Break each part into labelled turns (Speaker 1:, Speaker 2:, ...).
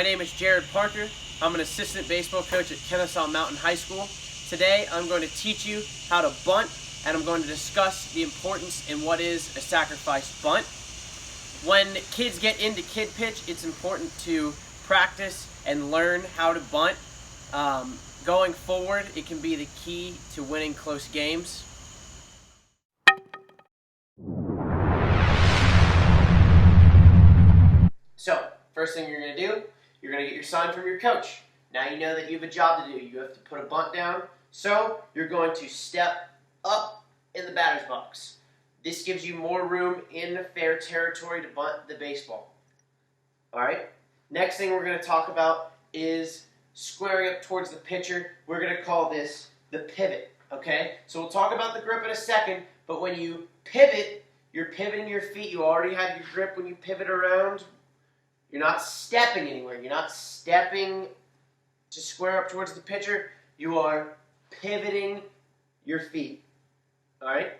Speaker 1: My name is Jared Parker. I'm an assistant baseball coach at Kennesaw Mountain High School. Today I'm going to teach you how to bunt, and I'm going to discuss the importance in what is a sacrifice bunt. When kids get into kid pitch, it's important to practice and learn how to bunt. Going forward, it can be the key to winning close games. So, first thing you're going to do, you're going to get your sign from your coach. Now you know that you have a job to do. You have to put a bunt down. So, you're going to step up in the batter's box. This gives you more room in fair territory to bunt the baseball. Alright? Next thing we're going to talk about is squaring up towards the pitcher. We're going to call this the pivot. Okay? So we'll talk about the grip in a second, but when you pivot, you're pivoting your feet. You already have your grip when you pivot around. You're not stepping anywhere. You're not stepping to square up towards the pitcher. You are pivoting your feet. Alright?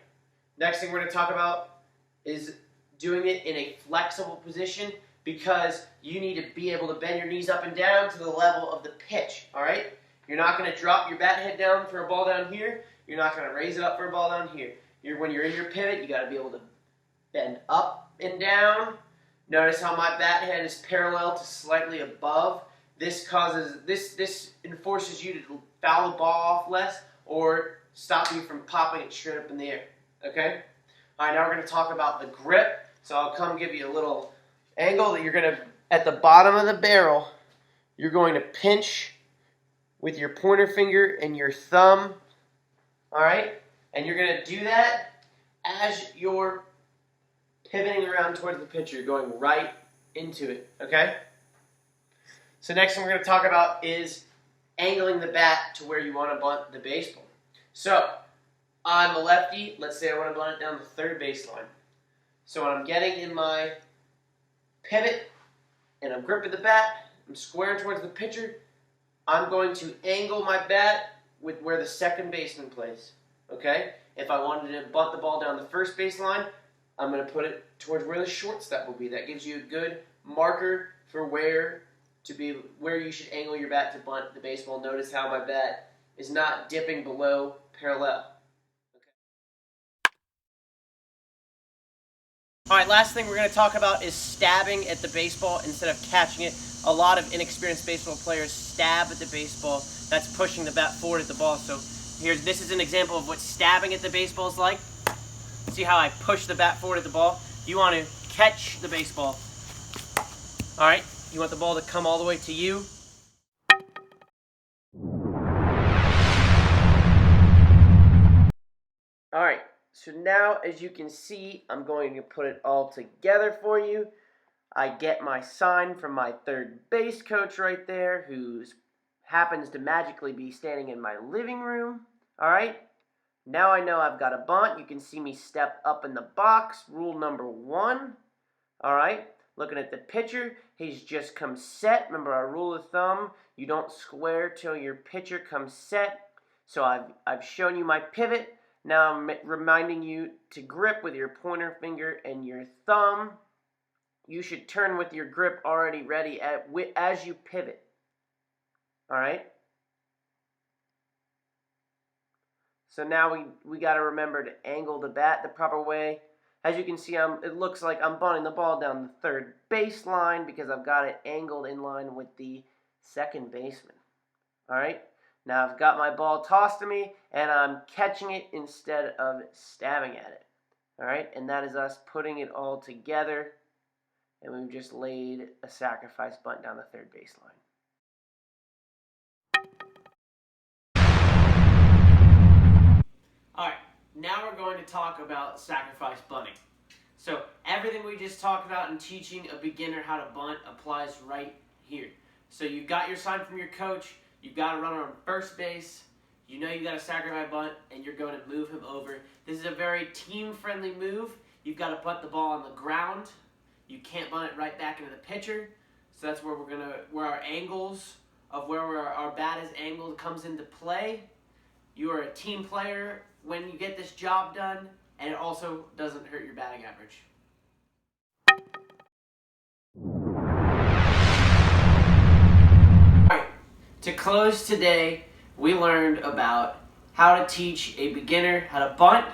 Speaker 1: Next thing we're going to talk about is doing it in a flexible position, because you need to be able to bend your knees up and down to the level of the pitch. Alright? You're not going to drop your bat head down for a ball down here. You're not going to raise it up for a ball down here. When you're in your pivot, you got to be able to bend up and down. Notice how my bat head is parallel to slightly above. This enforces you to foul the ball off less or stop you from popping it straight up in the air. Okay? Alright, now we're going to talk about the grip. So I'll come give you a little angle that you're going to, at the bottom of the barrel, you're going to pinch with your pointer finger and your thumb. Alright? And you're going to do that as you're pivoting around towards the pitcher. You're going right into it, okay? So next thing we're going to talk about is angling the bat to where you want to bunt the baseball. So, I'm a lefty. Let's say I want to bunt it down the third baseline. So when I'm getting in my pivot and I'm gripping the bat, I'm squaring towards the pitcher, I'm going to angle my bat with where the second baseman plays, okay? If I wanted to bunt the ball down the first baseline, I'm going to put it towards where the shortstop will be. That gives you a good marker for where you should angle your bat to bunt the baseball. Notice how my bat is not dipping below parallel. Okay. Alright, last thing we're going to talk about is stabbing at the baseball instead of catching it. A lot of inexperienced baseball players stab at the baseball. That's pushing the bat forward at the ball. So this is an example of what stabbing at the baseball is like. See how I push the bat forward at the ball? You want to catch the baseball. Alright, you want the ball to come all the way to you. Alright, so now as you can see, I'm going to put it all together for you. I get my sign from my third base coach right there, who happens to magically be standing in my living room. Alright? Now I know I've got a bunt. You can see me step up in the box. Rule number 1. Alright, looking at the pitcher, he's just come set. Remember our rule of thumb, you don't square till your pitcher comes set. So I've shown you my pivot. Now I'm reminding you to grip with your pointer finger and your thumb. You should turn with your grip already ready as you pivot. Alright? So now we got to remember to angle the bat the proper way. As you can see, it looks like I'm bunting the ball down the third baseline because I've got it angled in line with the second baseman. Alright? Now I've got my ball tossed to me, and I'm catching it instead of stabbing at it. Alright? And that is us putting it all together, and we've just laid a sacrifice bunt down the third baseline. Alright, now we're going to talk about sacrifice bunting. So everything we just talked about in teaching a beginner how to bunt applies right here. So you've got your sign from your coach, you've got a runner on first base, you know you got a sacrifice bunt, and you're going to move him over. This is a very team-friendly move. You've got to bunt the ball on the ground. You can't bunt it right back into the pitcher. So that's where where our angles of where our bat is angled comes into play. You are a team player when you get this job done, and it also doesn't hurt your batting average. To close today, we learned about how to teach a beginner how to bunt,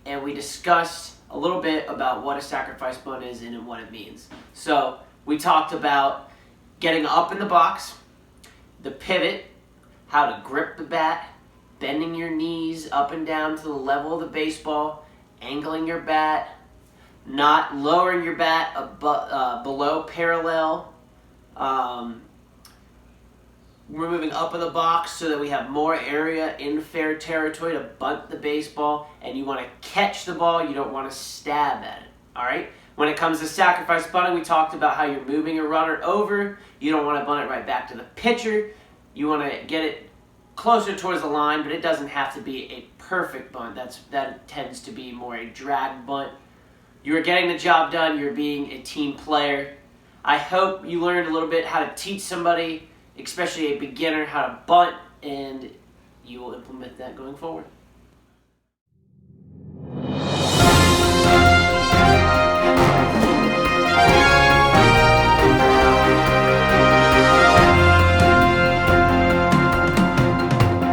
Speaker 1: and we discussed a little bit about what a sacrifice bunt is and what it means. So we talked about getting up in the box, the pivot, how to grip the bat, bending your knees up and down to the level of the baseball, angling your bat, not lowering your bat below parallel. We're moving up in the box so that we have more area in fair territory to bunt the baseball, and you want to catch the ball, you don't want to stab at it, all right? When it comes to sacrifice bunting, we talked about how you're moving a runner over. You don't want to bunt it right back to the pitcher. You want to get it closer towards the line, but it doesn't have to be a perfect bunt. That tends to be more a drag bunt. You're getting the job done. You're being a team player. I hope you learned a little bit how to teach somebody, especially a beginner, how to bunt, and you will implement that going forward.